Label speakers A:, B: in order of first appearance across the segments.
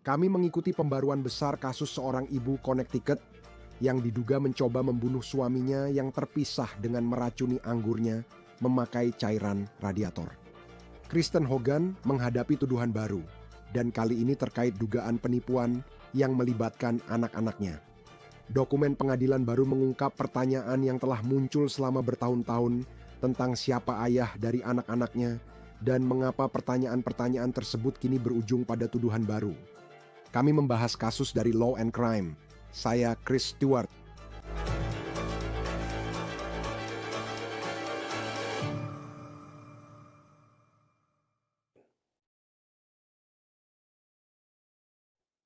A: Kami mengikuti pembaruan besar kasus seorang ibu Connecticut yang diduga mencoba membunuh suaminya yang terpisah dengan meracuni anggurnya memakai cairan radiator. Kristen Hogan menghadapi tuduhan baru, dan kali ini terkait dugaan penipuan yang melibatkan anak-anaknya. Dokumen pengadilan baru mengungkap pertanyaan yang telah muncul selama bertahun-tahun tentang siapa ayah dari anak-anaknya dan mengapa pertanyaan-pertanyaan tersebut kini berujung pada tuduhan baru. Kami membahas kasus dari Law and Crime. Saya Chris Stewart.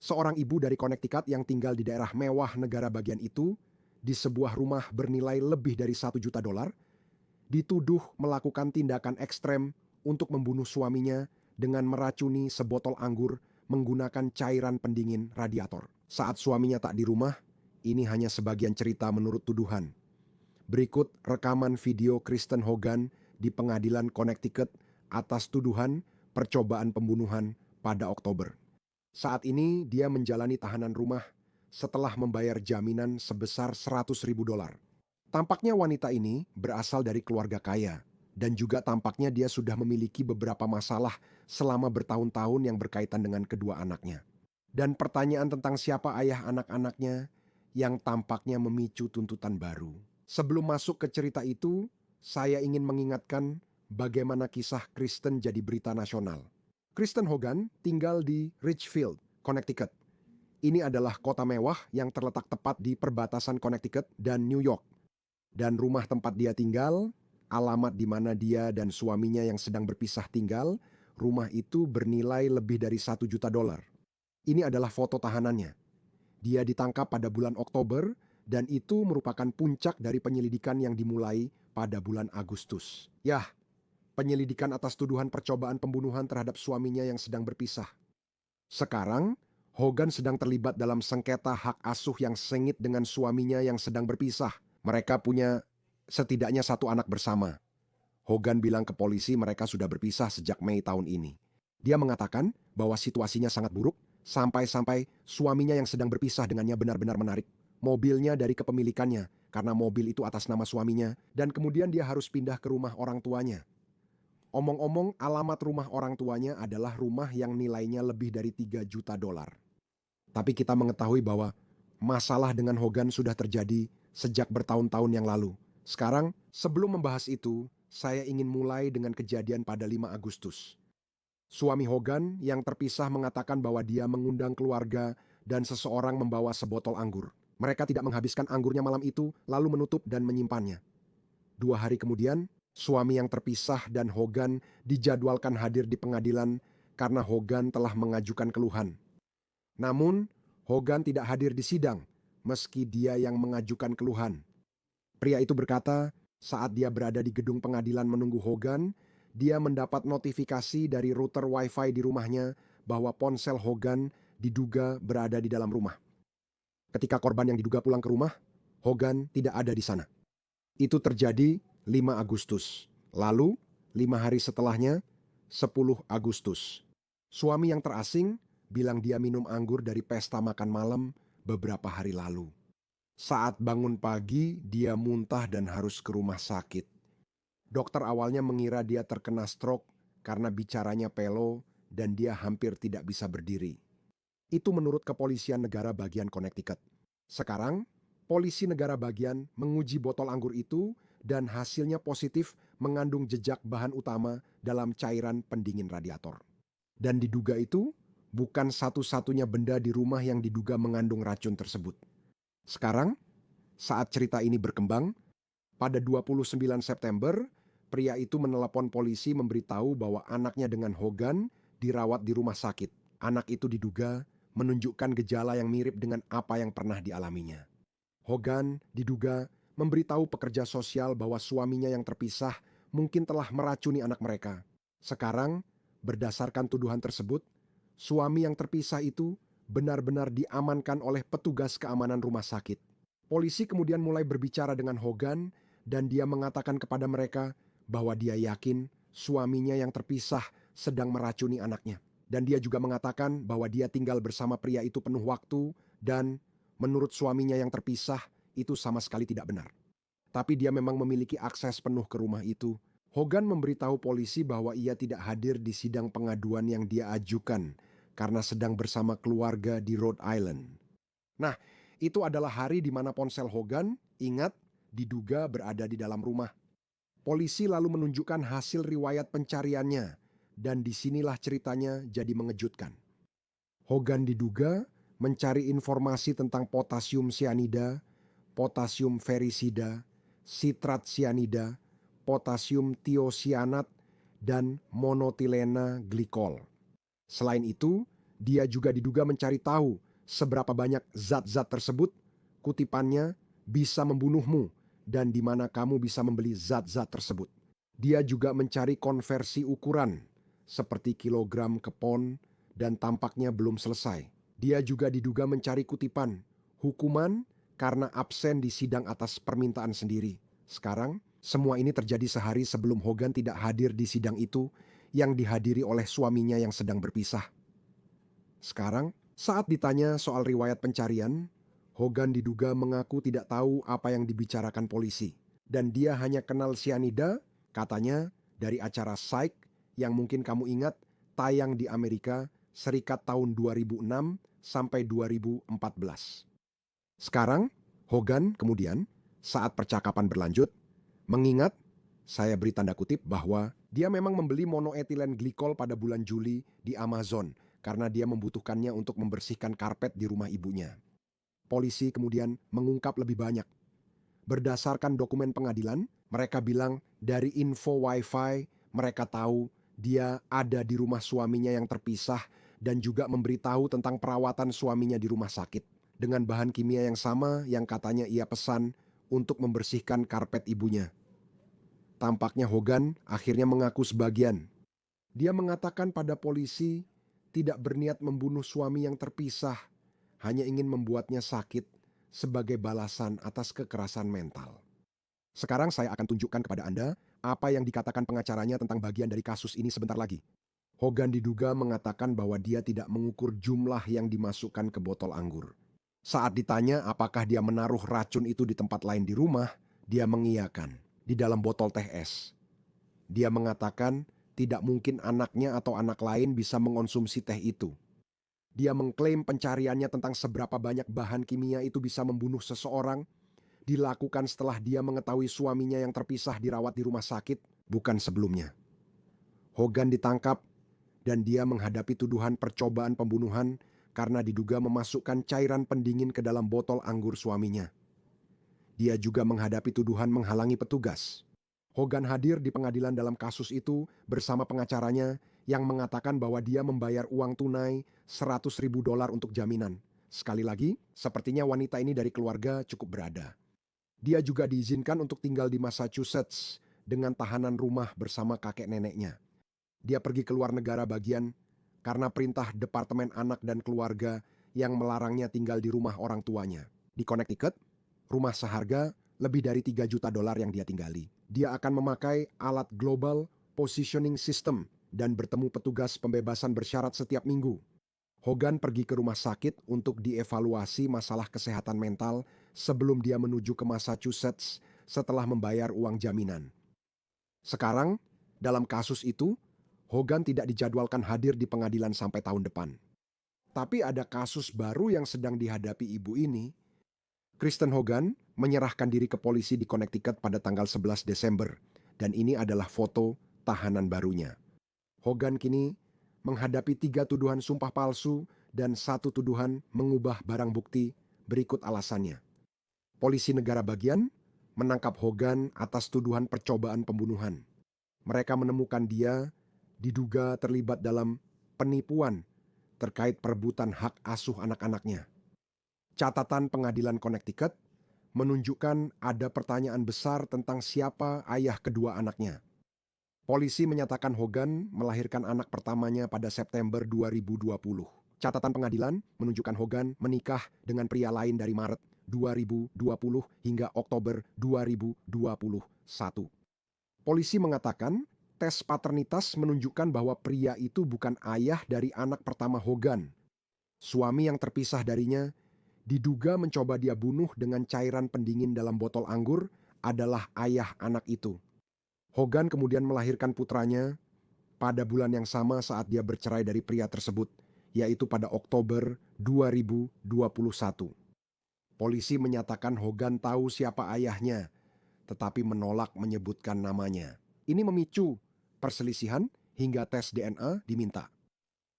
A: Seorang ibu dari Connecticut yang tinggal di daerah mewah negara bagian itu, di sebuah rumah bernilai lebih dari $1 juta, dituduh melakukan tindakan ekstrem untuk membunuh suaminya dengan meracuni sebotol anggur menggunakan cairan pendingin radiator. Saat suaminya tak di rumah, ini hanya sebagian cerita menurut tuduhan. Berikut rekaman video Kristen Hogan di pengadilan Connecticut atas tuduhan percobaan pembunuhan pada Oktober. Saat ini dia menjalani tahanan rumah setelah membayar jaminan sebesar $100.000. Tampaknya wanita ini berasal dari keluarga kaya dan juga tampaknya dia sudah memiliki beberapa masalah selama bertahun-tahun yang berkaitan dengan kedua anaknya. Dan pertanyaan tentang siapa ayah anak-anaknya yang tampaknya memicu tuntutan baru. Sebelum masuk ke cerita itu, saya ingin mengingatkan bagaimana kisah Kristen jadi berita nasional. Kristen Hogan tinggal di Richfield, Connecticut. Ini adalah kota mewah yang terletak tepat di perbatasan Connecticut dan New York. Dan rumah tempat dia tinggal, alamat di mana dia dan suaminya yang sedang berpisah tinggal, rumah itu bernilai lebih dari $1 juta. Ini adalah foto tahanannya. Dia ditangkap pada bulan Oktober dan itu merupakan puncak dari penyelidikan yang dimulai pada bulan Agustus. Yah, penyelidikan atas tuduhan percobaan pembunuhan terhadap suaminya yang sedang berpisah. Sekarang, Hogan sedang terlibat dalam sengketa hak asuh yang sengit dengan suaminya yang sedang berpisah. Mereka punya setidaknya satu anak bersama. Hogan bilang ke polisi mereka sudah berpisah sejak Mei tahun ini. Dia mengatakan bahwa situasinya sangat buruk, sampai-sampai suaminya yang sedang berpisah dengannya benar-benar menarik mobilnya dari kepemilikannya karena mobil itu atas nama suaminya, dan kemudian dia harus pindah ke rumah orang tuanya. Omong-omong, alamat rumah orang tuanya adalah rumah yang nilainya lebih dari $3 juta. Tapi kita mengetahui bahwa masalah dengan Hogan sudah terjadi sejak bertahun-tahun yang lalu. Sekarang, sebelum membahas itu, saya ingin mulai dengan kejadian pada 5 Agustus. Suami Hogan yang terpisah mengatakan bahwa dia mengundang keluarga dan seseorang membawa sebotol anggur. Mereka tidak menghabiskan anggurnya malam itu, lalu menutup dan menyimpannya. 2 hari kemudian, suami yang terpisah dan Hogan dijadwalkan hadir di pengadilan karena Hogan telah mengajukan keluhan. Namun, Hogan tidak hadir di sidang, meski dia yang mengajukan keluhan. Pria itu berkata, saat dia berada di gedung pengadilan menunggu Hogan, dia mendapat notifikasi dari router Wi-Fi di rumahnya bahwa ponsel Hogan diduga berada di dalam rumah. Ketika korban yang diduga pulang ke rumah, Hogan tidak ada di sana. Itu terjadi 5 Agustus. Lalu, 5 hari setelahnya, 10 Agustus. Suami yang terasing bilang dia minum anggur dari pesta makan malam beberapa hari lalu. Saat bangun pagi, dia muntah dan harus ke rumah sakit. Dokter awalnya mengira dia terkena stroke karena bicaranya pelo dan dia hampir tidak bisa berdiri. Itu menurut Kepolisian Negara Bagian Connecticut. Sekarang, polisi negara bagian menguji botol anggur itu dan hasilnya positif mengandung jejak bahan utama dalam cairan pendingin radiator. Dan diduga itu bukan satu-satunya benda di rumah yang diduga mengandung racun tersebut. Sekarang, saat cerita ini berkembang, pada 29 September, pria itu menelepon polisi memberitahu bahwa anaknya dengan Hogan dirawat di rumah sakit. Anak itu diduga menunjukkan gejala yang mirip dengan apa yang pernah dialaminya. Hogan diduga memberitahu pekerja sosial bahwa suaminya yang terpisah mungkin telah meracuni anak mereka. Sekarang, berdasarkan tuduhan tersebut, suami yang terpisah itu benar-benar diamankan oleh petugas keamanan rumah sakit. Polisi kemudian mulai berbicara dengan Hogan dan dia mengatakan kepada mereka bahwa dia yakin suaminya yang terpisah sedang meracuni anaknya. Dan dia juga mengatakan bahwa dia tinggal bersama pria itu penuh waktu dan menurut suaminya yang terpisah itu sama sekali tidak benar. Tapi dia memang memiliki akses penuh ke rumah itu. Hogan memberitahu polisi bahwa ia tidak hadir di sidang pengaduan yang dia ajukan karena sedang bersama keluarga di Rhode Island. Nah, itu adalah hari di mana ponsel Hogan, ingat, diduga berada di dalam rumah. Polisi lalu menunjukkan hasil riwayat pencariannya, dan disinilah ceritanya jadi mengejutkan. Hogan diduga mencari informasi tentang potasium sianida, potasium ferisida, sitrat sianida, potasium tiosianat, dan monotilena glikol. Selain itu, dia juga diduga mencari tahu seberapa banyak zat-zat tersebut, kutipannya, bisa membunuhmu dan di mana kamu bisa membeli zat-zat tersebut. Dia juga mencari konversi ukuran, seperti kilogram ke pon, dan tampaknya belum selesai. Dia juga diduga mencari kutipan, hukuman karena absen di sidang atas permintaan sendiri. Sekarang, semua ini terjadi sehari sebelum Hogan tidak hadir di sidang itu yang dihadiri oleh suaminya yang sedang berpisah. Sekarang, saat ditanya soal riwayat pencarian, Hogan diduga mengaku tidak tahu apa yang dibicarakan polisi. Dan dia hanya kenal sianida, katanya, dari acara Psych yang mungkin kamu ingat tayang di Amerika Serikat tahun 2006 sampai 2014. Sekarang, Hogan kemudian, saat percakapan berlanjut, mengingat, saya beri tanda kutip bahwa dia memang membeli monoetilen glikol pada bulan Juli di Amazon karena dia membutuhkannya untuk membersihkan karpet di rumah ibunya. Polisi kemudian mengungkap lebih banyak. Berdasarkan dokumen pengadilan, mereka bilang dari info Wi-Fi mereka tahu dia ada di rumah suaminya yang terpisah dan juga memberitahu tentang perawatan suaminya di rumah sakit dengan bahan kimia yang sama yang katanya ia pesan untuk membersihkan karpet ibunya. Tampaknya Hogan akhirnya mengaku sebagian. Dia mengatakan pada polisi tidak berniat membunuh suami yang terpisah, hanya ingin membuatnya sakit sebagai balasan atas kekerasan mental. Sekarang saya akan tunjukkan kepada Anda apa yang dikatakan pengacaranya tentang bagian dari kasus ini sebentar lagi. Hogan diduga mengatakan bahwa dia tidak mengukur jumlah yang dimasukkan ke botol anggur. Saat ditanya apakah dia menaruh racun itu di tempat lain di rumah, dia mengiyakan, di dalam botol teh es. Dia mengatakan tidak mungkin anaknya atau anak lain bisa mengonsumsi teh itu. Dia mengklaim pencariannya tentang seberapa banyak bahan kimia itu bisa membunuh seseorang dilakukan setelah dia mengetahui suaminya yang terpisah dirawat di rumah sakit, bukan sebelumnya. Hogan ditangkap dan dia menghadapi tuduhan percobaan pembunuhan karena diduga memasukkan cairan pendingin ke dalam botol anggur suaminya. Dia juga menghadapi tuduhan menghalangi petugas. Hogan hadir di pengadilan dalam kasus itu bersama pengacaranya yang mengatakan bahwa dia membayar uang tunai $100.000 untuk jaminan. Sekali lagi, sepertinya wanita ini dari keluarga cukup berada. Dia juga diizinkan untuk tinggal di Massachusetts dengan tahanan rumah bersama kakek neneknya. Dia pergi ke luar negara bagian karena perintah Departemen Anak dan Keluarga yang melarangnya tinggal di rumah orang tuanya. Di Connecticut, rumah seharga lebih dari $3 juta yang dia tinggali. Dia akan memakai alat Global Positioning System dan bertemu petugas pembebasan bersyarat setiap minggu. Hogan pergi ke rumah sakit untuk dievaluasi masalah kesehatan mental sebelum dia menuju ke Massachusetts setelah membayar uang jaminan. Sekarang, dalam kasus itu, Hogan tidak dijadwalkan hadir di pengadilan sampai tahun depan. Tapi ada kasus baru yang sedang dihadapi ibu ini. Kristen Hogan menyerahkan diri ke polisi di Connecticut pada tanggal 11 Desember, dan ini adalah foto tahanan barunya. Hogan kini menghadapi 3 tuduhan sumpah palsu dan 1 tuduhan mengubah barang bukti. Berikut alasannya. Polisi negara bagian menangkap Hogan atas tuduhan percobaan pembunuhan. Mereka menemukan dia diduga terlibat dalam penipuan terkait perebutan hak asuh anak-anaknya. Catatan pengadilan Connecticut menunjukkan ada pertanyaan besar tentang siapa ayah kedua anaknya. Polisi menyatakan Hogan melahirkan anak pertamanya pada September 2020. Catatan pengadilan menunjukkan Hogan menikah dengan pria lain dari Maret 2020 hingga Oktober 2021. Polisi mengatakan Tes paternitas menunjukkan bahwa pria itu bukan ayah dari anak pertama Hogan. Suami yang terpisah darinya diduga mencoba dia bunuh dengan cairan pendingin dalam botol anggur adalah ayah anak itu. Hogan kemudian melahirkan putranya pada bulan yang sama saat dia bercerai dari pria tersebut, yaitu pada Oktober 2021. Polisi menyatakan Hogan tahu siapa ayahnya, tetapi menolak menyebutkan namanya. Ini memicu perselisihan hingga tes DNA diminta.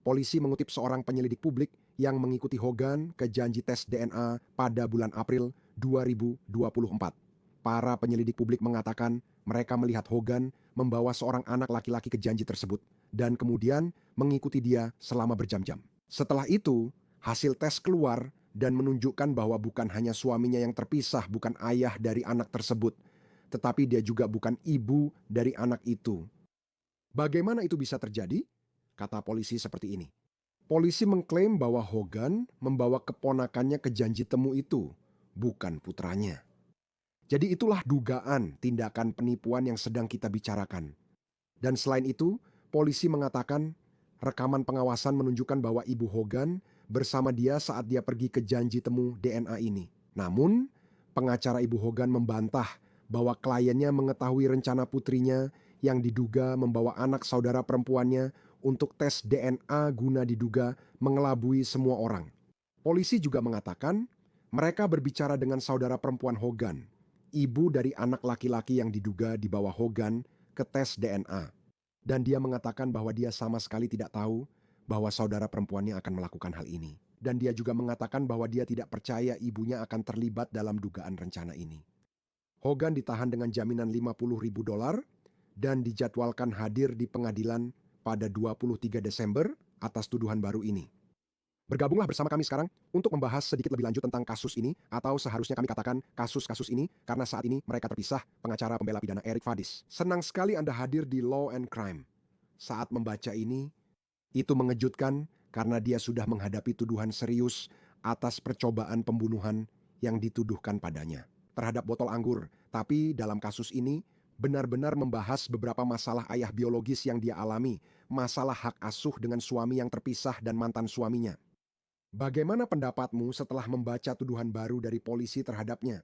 A: Polisi mengutip seorang penyelidik publik yang mengikuti Hogan ke janji tes DNA pada bulan April 2024. Para penyelidik publik mengatakan mereka melihat Hogan membawa seorang anak laki-laki ke janji tersebut dan kemudian mengikuti dia selama berjam-jam. Setelah itu, hasil tes keluar dan menunjukkan bahwa bukan hanya suaminya yang terpisah, bukan ayah dari anak tersebut, tetapi dia juga bukan ibu dari anak itu. Bagaimana itu bisa terjadi? Kata polisi seperti ini. Polisi mengklaim bahwa Hogan membawa keponakannya ke janji temu itu, bukan putranya. Jadi itulah dugaan tindakan penipuan yang sedang kita bicarakan. Dan selain itu, polisi mengatakan rekaman pengawasan menunjukkan bahwa ibu Hogan bersama dia saat dia pergi ke janji temu DNA ini. Namun, pengacara ibu Hogan membantah bahwa kliennya mengetahui rencana putrinya yang diduga membawa anak saudara perempuannya untuk tes DNA guna diduga mengelabui semua orang. Polisi juga mengatakan mereka berbicara dengan saudara perempuan Hogan, ibu dari anak laki-laki yang diduga dibawa Hogan ke tes DNA. Dan dia mengatakan bahwa dia sama sekali tidak tahu bahwa saudara perempuannya akan melakukan hal ini. Dan dia juga mengatakan bahwa dia tidak percaya ibunya akan terlibat dalam dugaan rencana ini. Hogan ditahan dengan jaminan $50.000 dan dijadwalkan hadir di pengadilan pada 23 Desember atas tuduhan baru ini. Bergabunglah bersama kami sekarang untuk membahas sedikit lebih lanjut tentang kasus ini, atau seharusnya kami katakan kasus-kasus ini, karena saat ini mereka terpisah, pengacara pembela pidana Eric Fadis. Senang sekali Anda hadir di Law and Crime. Saat membaca ini, itu mengejutkan karena dia sudah menghadapi tuduhan serius atas percobaan pembunuhan yang dituduhkan padanya terhadap botol anggur. Tapi dalam kasus ini, benar-benar membahas beberapa masalah ayah biologis yang dia alami, masalah hak asuh dengan suami yang terpisah dan mantan suaminya. Bagaimana pendapatmu setelah membaca tuduhan baru dari polisi terhadapnya?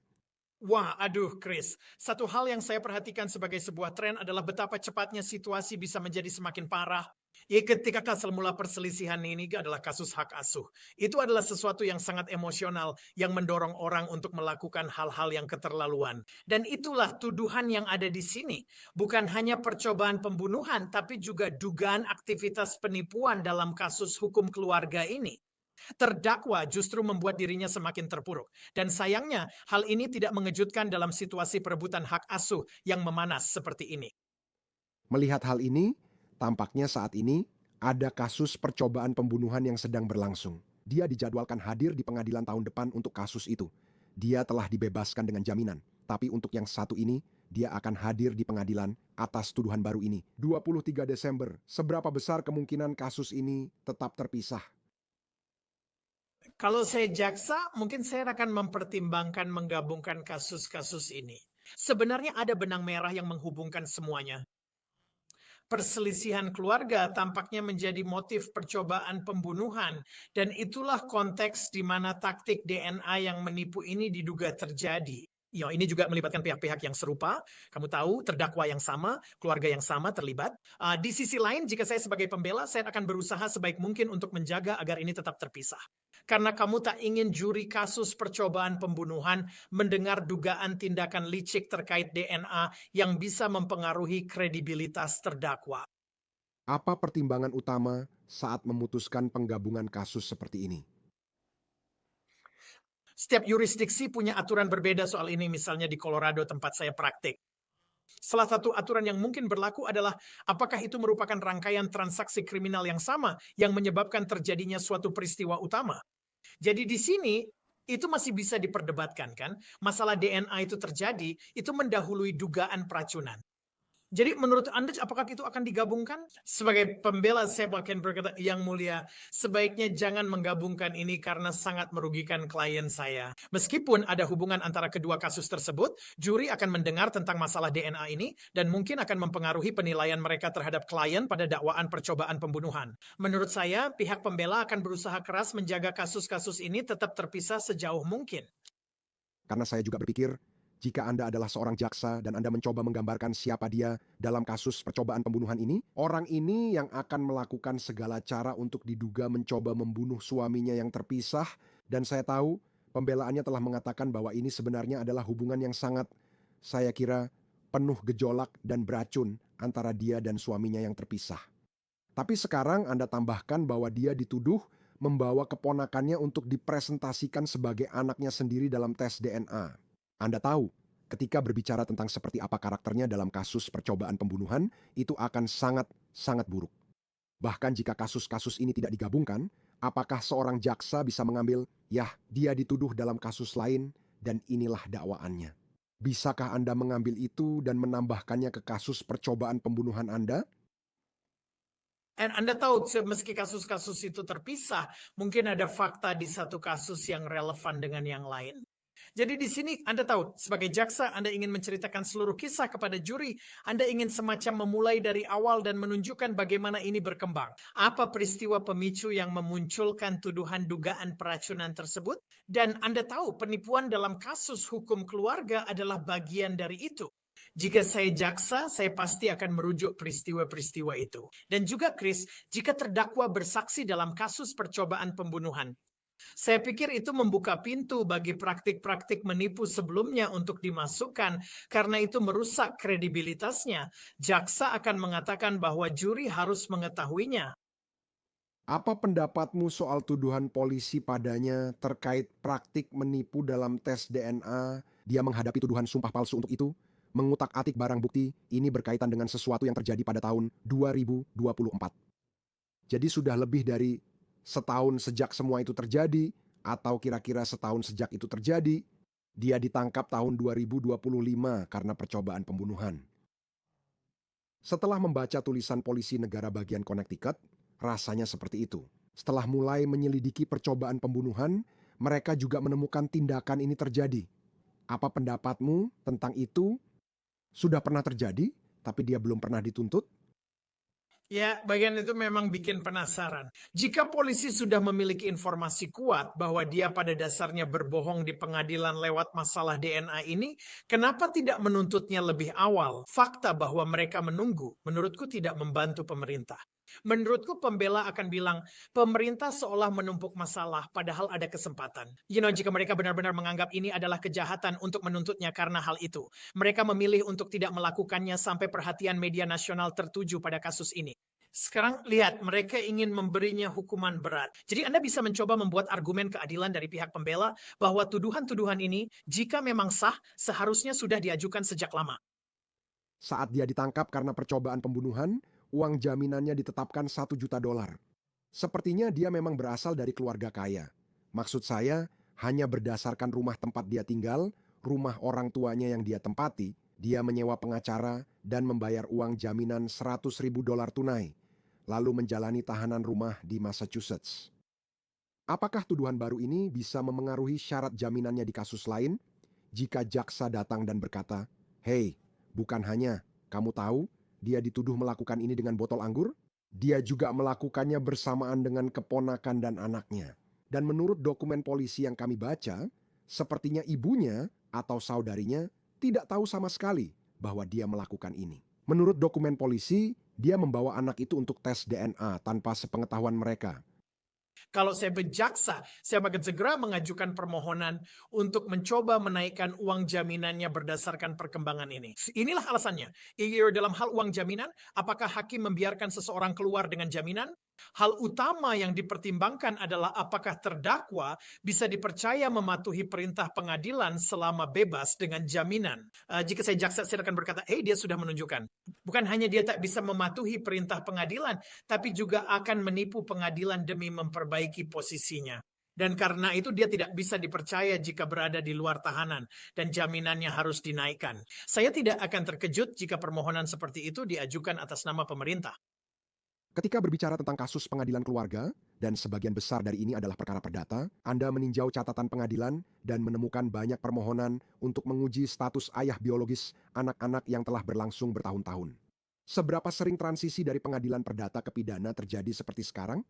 B: Wah, aduh Chris. Satu hal yang saya perhatikan sebagai sebuah tren adalah betapa cepatnya situasi bisa menjadi semakin parah. Ya, ketika asal mula perselisihan ini adalah kasus hak asuh. Itu adalah sesuatu yang sangat emosional yang mendorong orang untuk melakukan hal-hal yang keterlaluan. Dan itulah tuduhan yang ada di sini. Bukan hanya percobaan pembunuhan, tapi juga dugaan aktivitas penipuan dalam kasus hukum keluarga ini. Terdakwa justru membuat dirinya semakin terpuruk. Dan sayangnya, hal ini tidak mengejutkan dalam situasi perebutan hak asuh yang memanas seperti ini.
A: Melihat hal ini, tampaknya saat ini ada kasus percobaan pembunuhan yang sedang berlangsung. Dia dijadwalkan hadir di pengadilan tahun depan untuk kasus itu. Dia telah dibebaskan dengan jaminan. Tapi untuk yang satu ini, dia akan hadir di pengadilan atas tuduhan baru ini. 23 Desember, seberapa besar kemungkinan kasus ini tetap terpisah?
B: Kalau saya jaksa, mungkin saya akan mempertimbangkan menggabungkan kasus-kasus ini. Sebenarnya ada benang merah yang menghubungkan semuanya. Perselisihan keluarga tampaknya menjadi motif percobaan pembunuhan, dan itulah konteks di mana taktik DNA yang menipu ini diduga terjadi. Ya, ini juga melibatkan pihak-pihak yang serupa. Kamu tahu, terdakwa yang sama, keluarga yang sama terlibat. Di sisi lain, jika saya sebagai pembela, saya akan berusaha sebaik mungkin untuk menjaga agar ini tetap terpisah. Karena kamu tak ingin juri kasus percobaan pembunuhan mendengar dugaan tindakan licik terkait DNA yang bisa mempengaruhi kredibilitas terdakwa.
A: Apa pertimbangan utama saat memutuskan penggabungan kasus seperti ini?
B: Setiap yurisdiksi punya aturan berbeda soal ini, misalnya di Colorado tempat saya praktik. Salah satu aturan yang mungkin berlaku adalah apakah itu merupakan rangkaian transaksi kriminal yang sama yang menyebabkan terjadinya suatu peristiwa utama. Jadi di sini itu masih bisa diperdebatkan kan? Masalah DNA itu terjadi, itu mendahului dugaan peracunan. Jadi menurut Anda apakah itu akan digabungkan? Sebagai pembela saya bahkan berkata, "Yang mulia, sebaiknya jangan menggabungkan ini karena sangat merugikan klien saya." Meskipun ada hubungan antara kedua kasus tersebut, juri akan mendengar tentang masalah DNA ini dan mungkin akan mempengaruhi penilaian mereka terhadap klien pada dakwaan percobaan pembunuhan. Menurut saya, pihak pembela akan berusaha keras menjaga kasus-kasus ini tetap terpisah sejauh mungkin.
A: Karena saya juga berpikir, jika Anda adalah seorang jaksa dan Anda mencoba menggambarkan siapa dia dalam kasus percobaan pembunuhan ini, orang ini yang akan melakukan segala cara untuk diduga mencoba membunuh suaminya yang terpisah, dan saya tahu pembelaannya telah mengatakan bahwa ini sebenarnya adalah hubungan yang sangat, saya kira, penuh gejolak dan beracun antara dia dan suaminya yang terpisah. Tapi sekarang Anda tambahkan bahwa dia dituduh membawa keponakannya untuk dipresentasikan sebagai anaknya sendiri dalam tes DNA. Anda tahu, ketika berbicara tentang seperti apa karakternya dalam kasus percobaan pembunuhan, itu akan sangat buruk. Bahkan jika kasus-kasus ini tidak digabungkan, apakah seorang jaksa bisa mengambil, dia dituduh dalam kasus lain dan inilah dakwaannya. Bisakah Anda mengambil itu dan menambahkannya ke kasus percobaan pembunuhan Anda?
B: Dan Anda tahu, meski kasus-kasus itu terpisah, mungkin ada fakta di satu kasus yang relevan dengan yang lain. Jadi di sini Anda tahu, sebagai jaksa Anda ingin menceritakan seluruh kisah kepada juri. Anda ingin semacam memulai dari awal dan menunjukkan bagaimana ini berkembang. Apa peristiwa pemicu yang memunculkan tuduhan dugaan peracunan tersebut? Dan Anda tahu, penipuan dalam kasus hukum keluarga adalah bagian dari itu. Jika saya jaksa, saya pasti akan merujuk peristiwa-peristiwa itu. Dan juga Chris, jika terdakwa bersaksi dalam kasus percobaan pembunuhan, saya pikir itu membuka pintu bagi praktik-praktik menipu sebelumnya untuk dimasukkan karena itu merusak kredibilitasnya. Jaksa akan mengatakan bahwa juri harus mengetahuinya.
A: Apa pendapatmu soal tuduhan polisi padanya terkait praktik menipu dalam tes DNA? Dia menghadapi tuduhan sumpah palsu untuk itu. Mengutak-atik barang bukti, ini berkaitan dengan sesuatu yang terjadi pada tahun 2024. Jadi sudah lebih dari setahun sejak semua itu terjadi, atau kira-kira setahun sejak itu terjadi, dia ditangkap tahun 2025 karena percobaan pembunuhan. Setelah membaca tulisan polisi negara bagian Connecticut, rasanya seperti itu. Setelah mulai menyelidiki percobaan pembunuhan, mereka juga menemukan tindakan ini terjadi. Apa pendapatmu tentang itu? Sudah pernah terjadi, tapi dia belum pernah dituntut?
B: Ya, bagian itu memang bikin penasaran. Jika polisi sudah memiliki informasi kuat bahwa dia pada dasarnya berbohong di pengadilan lewat masalah DNA ini, kenapa tidak menuntutnya lebih awal? Fakta bahwa mereka menunggu, menurutku tidak membantu pemerintah. Menurutku pembela akan bilang, pemerintah seolah menumpuk masalah padahal ada kesempatan. Jika mereka benar-benar menganggap ini adalah kejahatan untuk menuntutnya karena hal itu. Mereka memilih untuk tidak melakukannya sampai perhatian media nasional tertuju pada kasus ini. Sekarang lihat, mereka ingin memberinya hukuman berat. Jadi Anda bisa mencoba membuat argumen keadilan dari pihak pembela bahwa tuduhan-tuduhan ini, jika memang sah, seharusnya sudah diajukan sejak lama.
A: Saat dia ditangkap karena percobaan pembunuhan, uang jaminannya ditetapkan $1 juta. Sepertinya dia memang berasal dari keluarga kaya. Maksud saya, hanya berdasarkan rumah tempat dia tinggal, rumah orang tuanya yang dia tempati, dia menyewa pengacara dan membayar uang jaminan $100.000 tunai, lalu menjalani tahanan rumah di Massachusetts. Apakah tuduhan baru ini bisa memengaruhi syarat jaminannya di kasus lain? Jika jaksa datang dan berkata, "Hei, bukan hanya, kamu tahu, dia dituduh melakukan ini dengan botol anggur? Dia juga melakukannya bersamaan dengan keponakan dan anaknya." Dan menurut dokumen polisi yang kami baca, sepertinya ibunya atau saudarinya tidak tahu sama sekali bahwa dia melakukan ini. Menurut dokumen polisi, dia membawa anak itu untuk tes DNA tanpa sepengetahuan mereka.
B: Kalau saya berjaksa, saya akan segera mengajukan permohonan untuk mencoba menaikkan uang jaminannya berdasarkan perkembangan ini. Inilah alasannya. Dalam hal uang jaminan, apakah hakim membiarkan seseorang keluar dengan jaminan? Hal utama yang dipertimbangkan adalah apakah terdakwa bisa dipercaya mematuhi perintah pengadilan selama bebas dengan jaminan. Jika saya jaksa, saya akan berkata, dia sudah menunjukkan. Bukan hanya dia tak bisa mematuhi perintah pengadilan, tapi juga akan menipu pengadilan demi memperbaiki posisinya. Dan karena itu dia tidak bisa dipercaya jika berada di luar tahanan dan jaminannya harus dinaikkan. Saya tidak akan terkejut jika permohonan seperti itu diajukan atas nama pemerintah.
A: Ketika berbicara tentang kasus pengadilan keluarga, dan sebagian besar dari ini adalah perkara perdata, Anda meninjau catatan pengadilan dan menemukan banyak permohonan untuk menguji status ayah biologis anak-anak yang telah berlangsung bertahun-tahun. Seberapa sering transisi dari pengadilan perdata ke pidana terjadi seperti sekarang?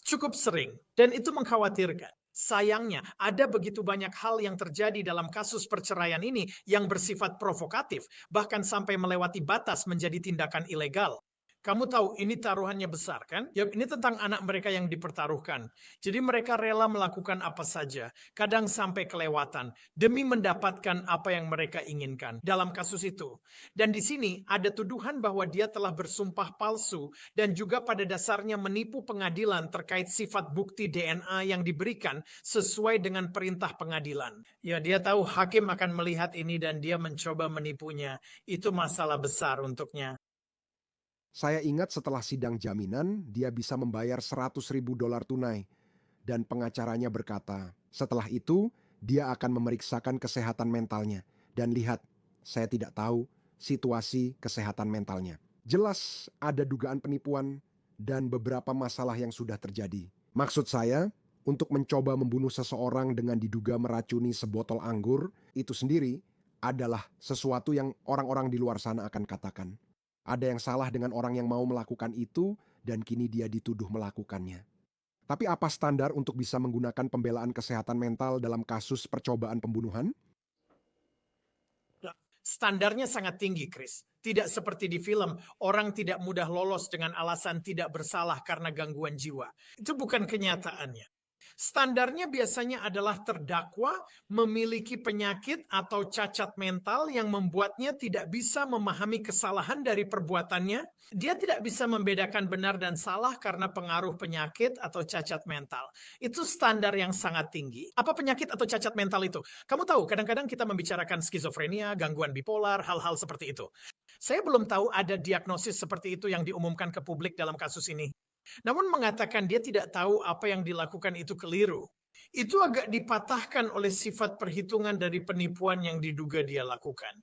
B: Cukup sering, dan itu mengkhawatirkan. Sayangnya, ada begitu banyak hal yang terjadi dalam kasus perceraian ini yang bersifat provokatif, bahkan sampai melewati batas menjadi tindakan ilegal. Kamu tahu, ini taruhannya besar kan? Ya, ini tentang anak mereka yang dipertaruhkan. Jadi mereka rela melakukan apa saja, kadang sampai kelewatan, demi mendapatkan apa yang mereka inginkan dalam kasus itu. Dan di sini ada tuduhan bahwa dia telah bersumpah palsu dan juga pada dasarnya menipu pengadilan terkait sifat bukti DNA yang diberikan sesuai dengan perintah pengadilan. Ya, dia tahu hakim akan melihat ini dan dia mencoba menipunya. Itu masalah besar untuknya.
A: Saya ingat setelah sidang jaminan, dia bisa membayar 100.000 dolar tunai. Dan pengacaranya berkata, setelah itu dia akan memeriksakan kesehatan mentalnya. Dan lihat, saya tidak tahu situasi kesehatan mentalnya. Jelas ada dugaan penipuan dan beberapa masalah yang sudah terjadi. Maksud saya, untuk mencoba membunuh seseorang dengan diduga meracuni sebotol anggur, itu sendiri adalah sesuatu yang orang-orang di luar sana akan katakan. Ada yang salah dengan orang yang mau melakukan itu dan kini dia dituduh melakukannya. Tapi apa standar untuk bisa menggunakan pembelaan kesehatan mental dalam kasus percobaan pembunuhan?
B: Standarnya sangat tinggi, Chris. Tidak seperti di film, orang tidak mudah lolos dengan alasan tidak bersalah karena gangguan jiwa. Itu bukan kenyataannya. Standarnya biasanya adalah terdakwa memiliki penyakit atau cacat mental yang membuatnya tidak bisa memahami kesalahan dari perbuatannya. Dia tidak bisa membedakan benar dan salah karena pengaruh penyakit atau cacat mental. Itu standar yang sangat tinggi. Apa penyakit atau cacat mental itu? Kamu tahu, kadang-kadang kita membicarakan skizofrenia, gangguan bipolar, hal-hal seperti itu. Saya belum tahu ada diagnosis seperti itu yang diumumkan ke publik dalam kasus ini. Namun mengatakan dia tidak tahu apa yang dilakukan itu keliru. Itu agak dipatahkan oleh sifat perhitungan dari penipuan yang diduga dia lakukan.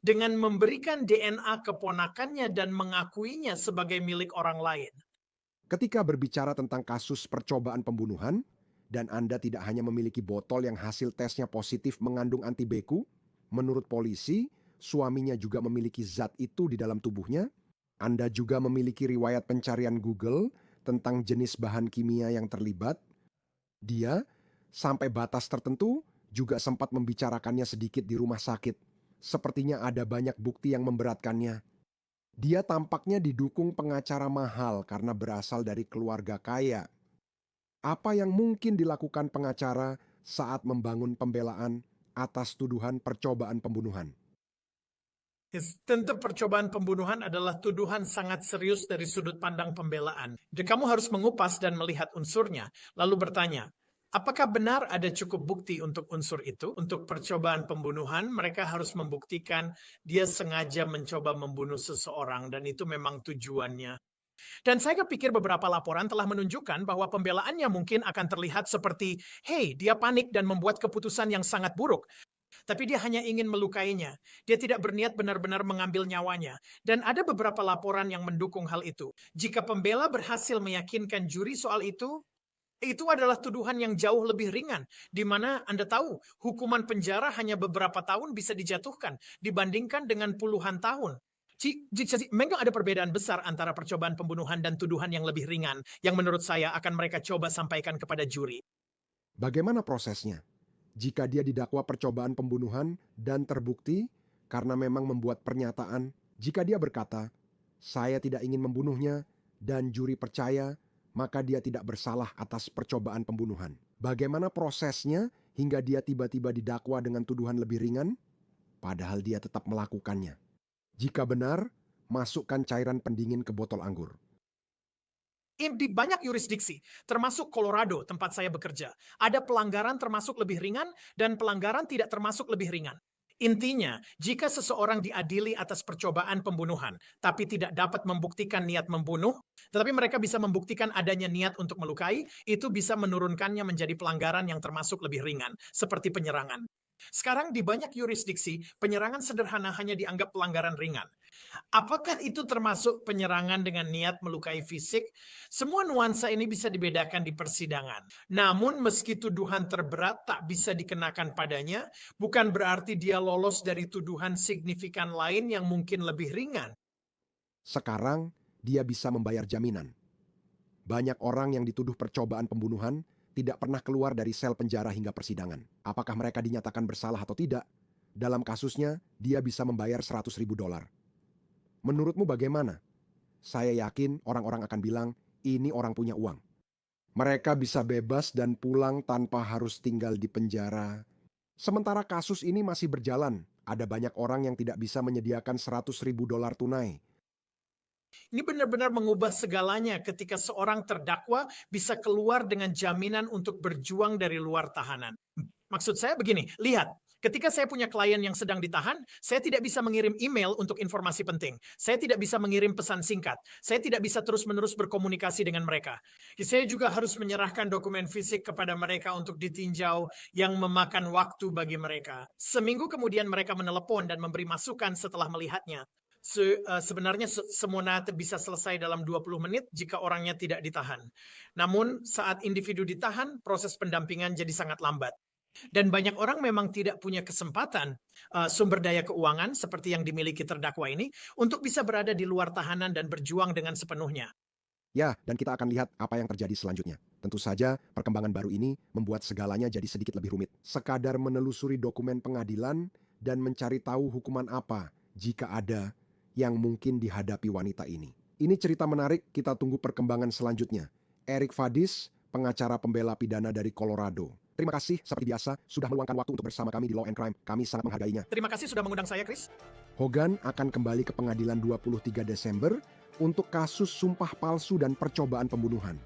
B: Dengan memberikan DNA keponakannya dan mengakuinya sebagai milik orang lain.
A: Ketika berbicara tentang kasus percobaan pembunuhan, dan Anda tidak hanya memiliki botol yang hasil tesnya positif mengandung antibeku, menurut polisi, suaminya juga memiliki zat itu di dalam tubuhnya. Anda juga memiliki riwayat pencarian Google tentang jenis bahan kimia yang terlibat. Dia, sampai batas tertentu, juga sempat membicarakannya sedikit di rumah sakit. Sepertinya ada banyak bukti yang memberatkannya. Dia tampaknya didukung pengacara mahal karena berasal dari keluarga kaya. Apa yang mungkin dilakukan pengacara saat membangun pembelaan atas tuduhan percobaan pembunuhan?
B: Tentu percobaan pembunuhan adalah tuduhan sangat serius dari sudut pandang pembelaan. Dan kamu harus mengupas dan melihat unsurnya, lalu bertanya, apakah benar ada cukup bukti untuk unsur itu? Untuk percobaan pembunuhan, mereka harus membuktikan dia sengaja mencoba membunuh seseorang dan itu memang tujuannya. Dan saya kepikir beberapa laporan telah menunjukkan bahwa pembelaannya mungkin akan terlihat seperti, hey, dia panik dan membuat keputusan yang sangat buruk. Tapi dia hanya ingin melukainya. Dia tidak berniat benar-benar mengambil nyawanya. Dan ada beberapa laporan yang mendukung hal itu. Jika pembela berhasil meyakinkan juri soal itu adalah tuduhan yang jauh lebih ringan, di mana Anda tahu hukuman penjara hanya beberapa tahun bisa dijatuhkan dibandingkan dengan puluhan tahun. Memang ada perbedaan besar antara percobaan pembunuhan dan tuduhan yang lebih ringan, yang menurut saya akan mereka coba sampaikan kepada juri.
A: Bagaimana prosesnya? Jika dia didakwa percobaan pembunuhan dan terbukti karena memang membuat pernyataan, jika dia berkata, "Saya tidak ingin membunuhnya," dan juri percaya, maka dia tidak bersalah atas percobaan pembunuhan. Bagaimana prosesnya hingga dia tiba-tiba didakwa dengan tuduhan lebih ringan, padahal dia tetap melakukannya? Jika benar, masukkan cairan pendingin ke botol anggur.
B: Di banyak yurisdiksi, termasuk Colorado, tempat saya bekerja, ada pelanggaran termasuk lebih ringan dan pelanggaran tidak termasuk lebih ringan. Intinya, jika seseorang diadili atas percobaan pembunuhan, tapi tidak dapat membuktikan niat membunuh, tetapi mereka bisa membuktikan adanya niat untuk melukai, itu bisa menurunkannya menjadi pelanggaran yang termasuk lebih ringan, seperti penyerangan. Sekarang di banyak yurisdiksi, penyerangan sederhana hanya dianggap pelanggaran ringan. Apakah itu termasuk penyerangan dengan niat melukai fisik? Semua nuansa ini bisa dibedakan di persidangan. Namun meski tuduhan terberat tak bisa dikenakan padanya, bukan berarti dia lolos dari tuduhan signifikan lain yang mungkin lebih ringan.
A: Sekarang, dia bisa membayar jaminan. Banyak orang yang dituduh percobaan pembunuhan tidak pernah keluar dari sel penjara hingga persidangan. Apakah mereka dinyatakan bersalah atau tidak? Dalam kasusnya, dia bisa membayar 100.000 dolar. Menurutmu bagaimana? Saya yakin orang-orang akan bilang, ini orang punya uang. Mereka bisa bebas dan pulang tanpa harus tinggal di penjara. Sementara kasus ini masih berjalan, ada banyak orang yang tidak bisa menyediakan 100.000 dolar tunai.
B: Ini benar-benar mengubah segalanya ketika seorang terdakwa bisa keluar dengan jaminan untuk berjuang dari luar tahanan. Maksud saya begini, lihat, ketika saya punya klien yang sedang ditahan, saya tidak bisa mengirim email untuk informasi penting. Saya tidak bisa mengirim pesan singkat. Saya tidak bisa terus-menerus berkomunikasi dengan mereka. Saya juga harus menyerahkan dokumen fisik kepada mereka untuk ditinjau yang memakan waktu bagi mereka. Seminggu kemudian mereka menelepon dan memberi masukan setelah melihatnya. Sebenarnya semua bisa selesai dalam 20 menit jika orangnya tidak ditahan. Namun saat individu ditahan, proses pendampingan jadi sangat lambat. Dan banyak orang memang tidak punya kesempatan sumber daya keuangan seperti yang dimiliki terdakwa ini untuk bisa berada di luar tahanan dan berjuang dengan sepenuhnya.
A: Ya, dan kita akan lihat apa yang terjadi selanjutnya. Tentu saja, perkembangan baru ini membuat segalanya jadi sedikit lebih rumit. Sekadar menelusuri dokumen pengadilan dan mencari tahu hukuman apa, jika ada, yang mungkin dihadapi wanita ini. Ini cerita menarik, kita tunggu perkembangan selanjutnya. Eric Fadis, pengacara pembela pidana dari Colorado. Terima kasih, seperti biasa, sudah meluangkan waktu untuk bersama kami di Law and Crime. Kami sangat menghargainya.
B: Terima kasih sudah mengundang saya, Chris.
A: Hogan akan kembali ke pengadilan 23 Desember untuk kasus sumpah palsu dan percobaan pembunuhan.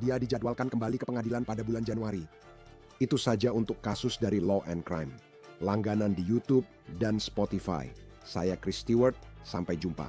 A: Dia dijadwalkan kembali ke pengadilan pada bulan Januari. Itu saja untuk kasus dari Law and Crime. Langganan di YouTube dan Spotify. Saya Chris Stewart, sampai jumpa.